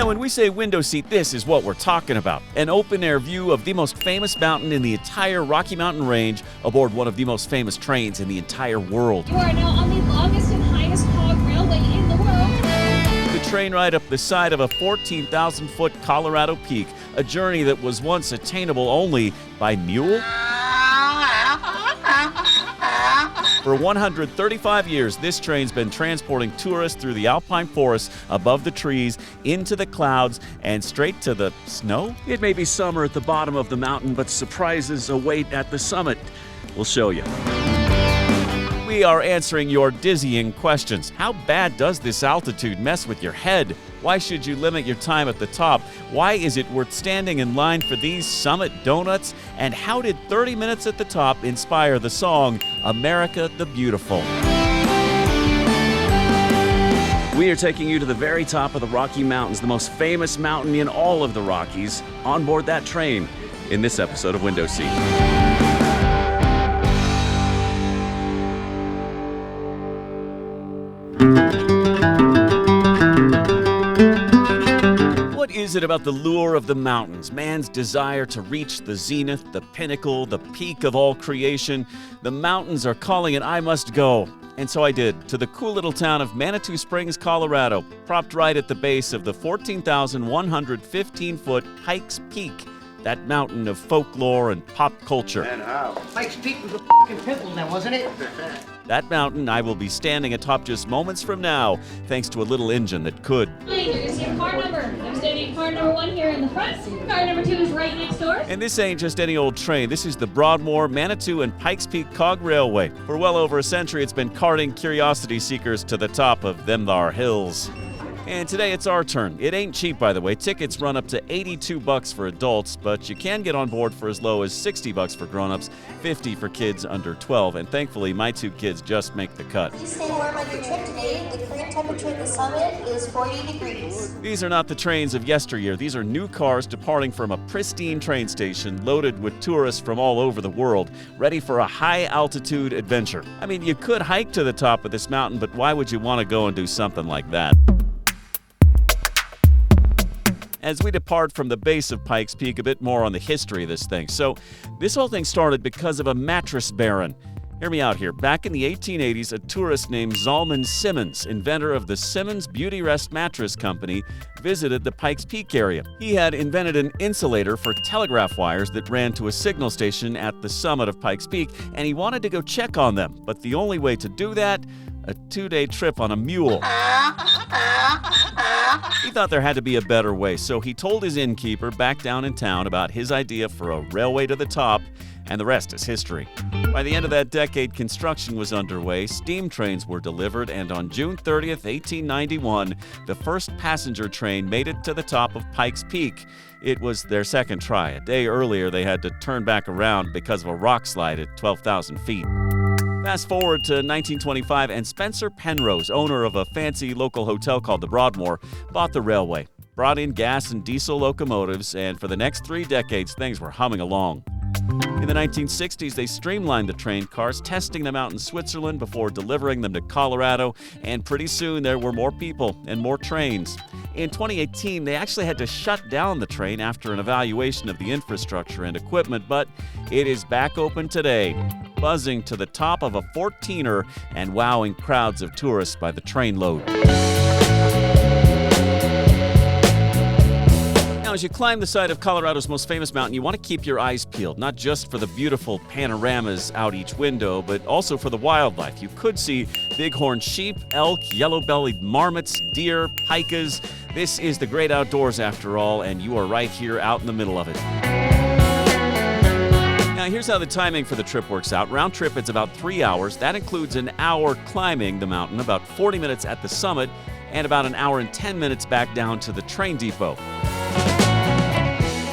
Now, when we say window seat, this is what we're talking about. An open-air view of the most famous mountain in the entire Rocky Mountain range aboard one of the most famous trains in the entire world. You are now on the longest and highest cog railway in the world. The train ride up the side of a 14,000-foot Colorado peak, a journey that was once attainable only by mule. For 135 years, this train's been transporting tourists through the alpine forests, above the trees, into the clouds, and straight to the snow. It may be summer at the bottom of the mountain, but surprises await at the summit. We'll show you. We are answering your dizzying questions. How bad does this altitude mess with your head? Why should you limit your time at the top? Why is it worth standing in line for these summit donuts? And how did 30 minutes at the top inspire the song, America the Beautiful? We are taking you to the very top of the Rocky Mountains, the most famous mountain in all of the Rockies, on board that train in this episode of Window Seat. What is it about the lure of the mountains, man's desire to reach the zenith, the pinnacle, the peak of all creation? The mountains are calling and I must go. And so I did, to the cool little town of Manitou Springs, Colorado, propped right at the base of the 14,115-foot Pikes Peak, that mountain of folklore and pop culture. And how? Pikes Peak was a f***ing pimple then, wasn't it? That mountain I will be standing atop just moments from now, thanks to a little engine that could. Here's your car number. I'm standing at car number 1 here in the front. Car number 2 is right next door. And this ain't just any old train. This is the Broadmoor, Manitou, and Pikes Peak Cog Railway. For well over a century, it's been carting curiosity seekers to the top of them thar hills. And today it's our turn. It ain't cheap, by the way. Tickets run up to $82 for adults, but you can get on board for as low as $60 for grown-ups, $50 for kids under 12, and thankfully my 2 kids just make the cut. Please stay warm on your trip today. The current temperature at the summit is 40 degrees. These are not the trains of yesteryear. These are new cars departing from a pristine train station loaded with tourists from all over the world, ready for a high-altitude adventure. I mean, you could hike to the top of this mountain, but why would you want to go and do something like that? As we depart from the base of Pikes Peak, a bit more on the history of this thing. So, this whole thing started because of a mattress baron. Hear me out here. Back in the 1880s, a tourist named Zalman Simmons, inventor of the Simmons Beauty Rest Mattress Company, visited the Pikes Peak area. He had invented an insulator for telegraph wires that ran to a signal station at the summit of Pikes Peak, and he wanted to go check on them. But the only way to do that, a 2-day trip on a mule. He thought there had to be a better way, so he told his innkeeper back down in town about his idea for a railway to the top, and the rest is history. By the end of that decade, construction was underway, steam trains were delivered, and on June 30th, 1891, the first passenger train made it to the top of Pikes Peak. It was their second try. A day earlier, they had to turn back around because of a rock slide at 12,000 feet. Fast forward to 1925, and Spencer Penrose, owner of a fancy local hotel called the Broadmoor, bought the railway, brought in gas and diesel locomotives, and for the next 3 decades, things were humming along. In the 1960s, they streamlined the train cars, testing them out in Switzerland before delivering them to Colorado, and pretty soon there were more people and more trains. In 2018, they actually had to shut down the train after an evaluation of the infrastructure and equipment, but it is back open today, buzzing to the top of a 14er and wowing crowds of tourists by the trainload. Now, as you climb the side of Colorado's most famous mountain, you want to keep your eyes peeled, not just for the beautiful panoramas out each window, but also for the wildlife. You could see bighorn sheep, elk, yellow-bellied marmots, deer, pikas. This is the great outdoors after all, and you are right here out in the middle of it. Now, here's how the timing for the trip works out. Round trip, it's about 3 hours. That includes an hour climbing the mountain, about 40 minutes at the summit, and about an hour and 10 minutes back down to the train depot.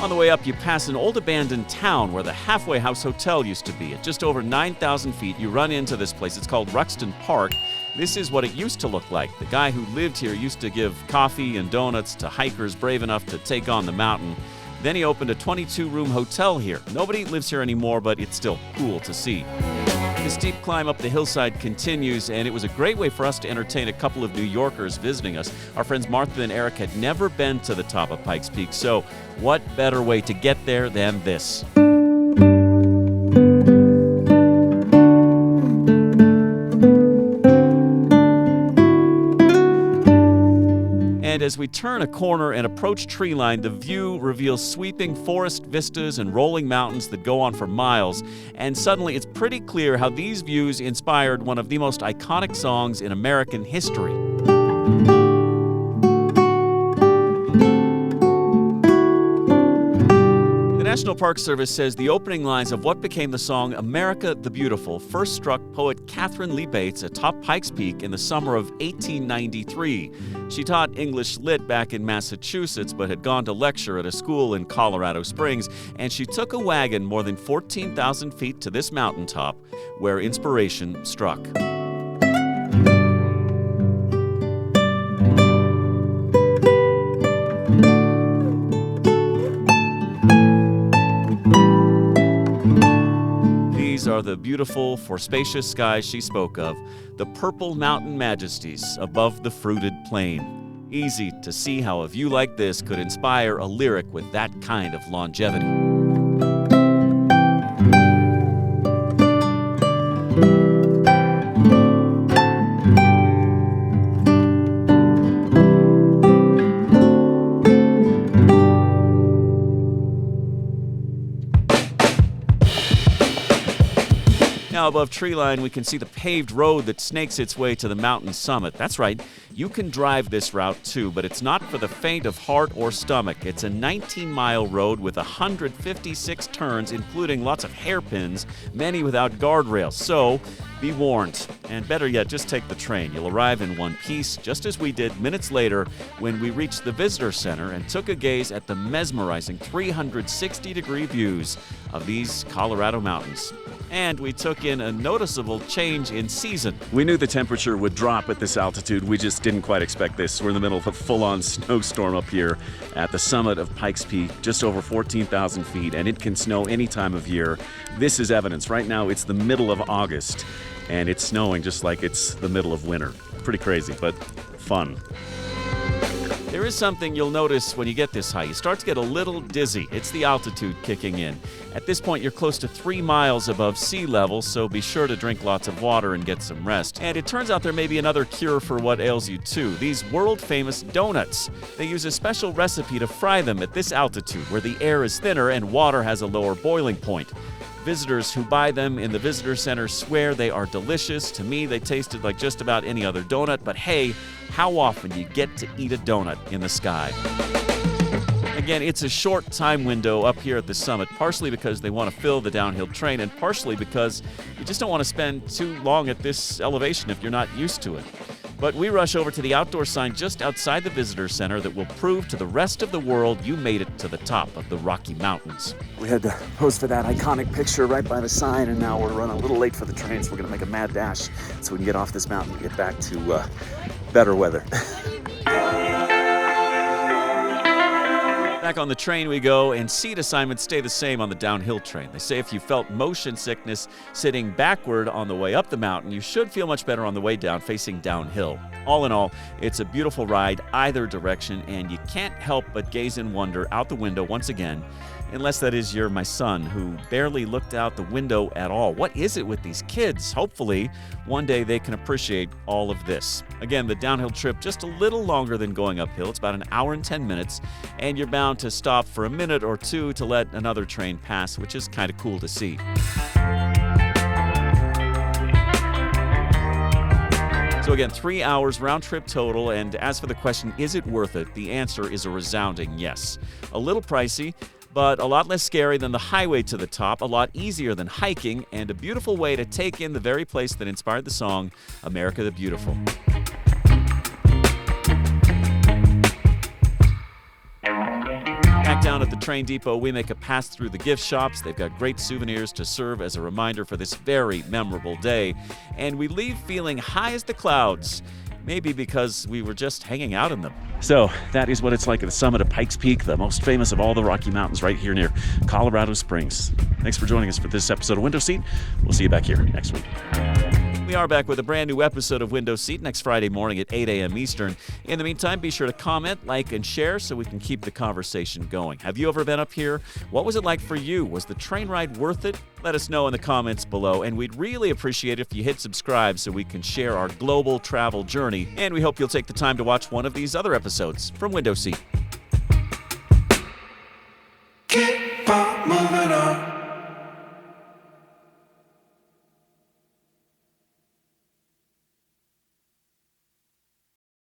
On the way up, you pass an old abandoned town where the Halfway House Hotel used to be. At just over 9,000 feet, you run into this place. It's called Ruxton Park. This is what it used to look like. The guy who lived here used to give coffee and donuts to hikers brave enough to take on the mountain. Then he opened a 22-room hotel here. Nobody lives here anymore, but it's still cool to see. The steep climb up the hillside continues, and it was a great way for us to entertain a couple of New Yorkers visiting us. Our friends Martha and Eric had never been to the top of Pikes Peak, so what better way to get there than this? And as we turn a corner and approach treeline, the view reveals sweeping forest vistas and rolling mountains that go on for miles. And suddenly it's pretty clear how these views inspired one of the most iconic songs in American history. The National Park Service says the opening lines of what became the song America the Beautiful first struck poet Catherine Lee Bates atop Pikes Peak in the summer of 1893. She taught English Lit back in Massachusetts, but had gone to lecture at a school in Colorado Springs, and she took a wagon more than 14,000 feet to this mountaintop, where inspiration struck. These are the beautiful, for spacious skies she spoke of, the purple mountain majesties above the fruited plain. Easy to see how a view like this could inspire a lyric with that kind of longevity. Now above treeline, we can see the paved road that snakes its way to the mountain summit. That's right, you can drive this route too, but it's not for the faint of heart or stomach. It's a 19-mile road with 156 turns, including lots of hairpins, many without guardrails. So be warned, and better yet, just take the train. You'll arrive in one piece, just as we did minutes later when we reached the visitor center and took a gaze at the mesmerizing 360-degree views of these Colorado mountains. And we took in a noticeable change in season. We knew the temperature would drop at this altitude. We just didn't quite expect this. We're in the middle of a full-on snowstorm up here at the summit of Pikes Peak, just over 14,000 feet, and it can snow any time of year. This is evidence. Right now, it's the middle of August, and it's snowing just like it's the middle of winter. Pretty crazy, but fun. There is something you'll notice when you get this high. You start to get a little dizzy. It's the altitude kicking in. At this point, you're close to 3 miles above sea level, so be sure to drink lots of water and get some rest. And it turns out there may be another cure for what ails you too. These world-famous donuts. They use a special recipe to fry them at this altitude, where the air is thinner and water has a lower boiling point. Visitors who buy them in the visitor center swear they are delicious. To me, they tasted like just about any other donut, but hey, how often do you get to eat a donut in the sky? Again, it's a short time window up here at the summit, partially because they want to fill the downhill train, and partially because you just don't want to spend too long at this elevation if you're not used to it. But we rush over to the outdoor sign just outside the visitor center that will prove to the rest of the world you made it to the top of the Rocky Mountains. We had to pose for that iconic picture right by the sign, and now we're running a little late for the train, so we're going to make a mad dash so we can get off this mountain and get back to better weather. Back on the train we go, and seat assignments stay the same on the downhill train. They say if you felt motion sickness sitting backward on the way up the mountain, you should feel much better on the way down, facing downhill. All in all, it's a beautiful ride either direction, and you can't help but gaze in wonder out the window once again, unless that is you're my son, who barely looked out the window at all. What is it with these kids? Hopefully, one day they can appreciate all of this. Again, the downhill trip just a little longer than going uphill. It's about an hour and 10 minutes, and you're bound to stop for a minute or two to let another train pass, which is kind of cool to see. So again, 3 hours round trip total, and as for the question, is it worth it? The answer is a resounding yes. A little pricey, but a lot less scary than the highway to the top, a lot easier than hiking, and a beautiful way to take in the very place that inspired the song, America the Beautiful. Back down at the train depot, we make a pass through the gift shops. They've got great souvenirs to serve as a reminder for this very memorable day. And we leave feeling high as the clouds. Maybe because we were just hanging out in them. So that is what it's like at the summit of Pikes Peak, the most famous of all the Rocky Mountains right here near Colorado Springs. Thanks for joining us for this episode of Window Seat. We'll see you back here next week. We are back with a brand new episode of Window Seat next Friday morning at 8 a.m. Eastern. In the meantime, be sure to comment, like, and share so we can keep the conversation going. Have you ever been up here? What was it like for you? Was the train ride worth it? Let us know in the comments below, and we'd really appreciate it if you hit subscribe so we can share our global travel journey. And we hope you'll take the time to watch one of these other episodes from Window Seat.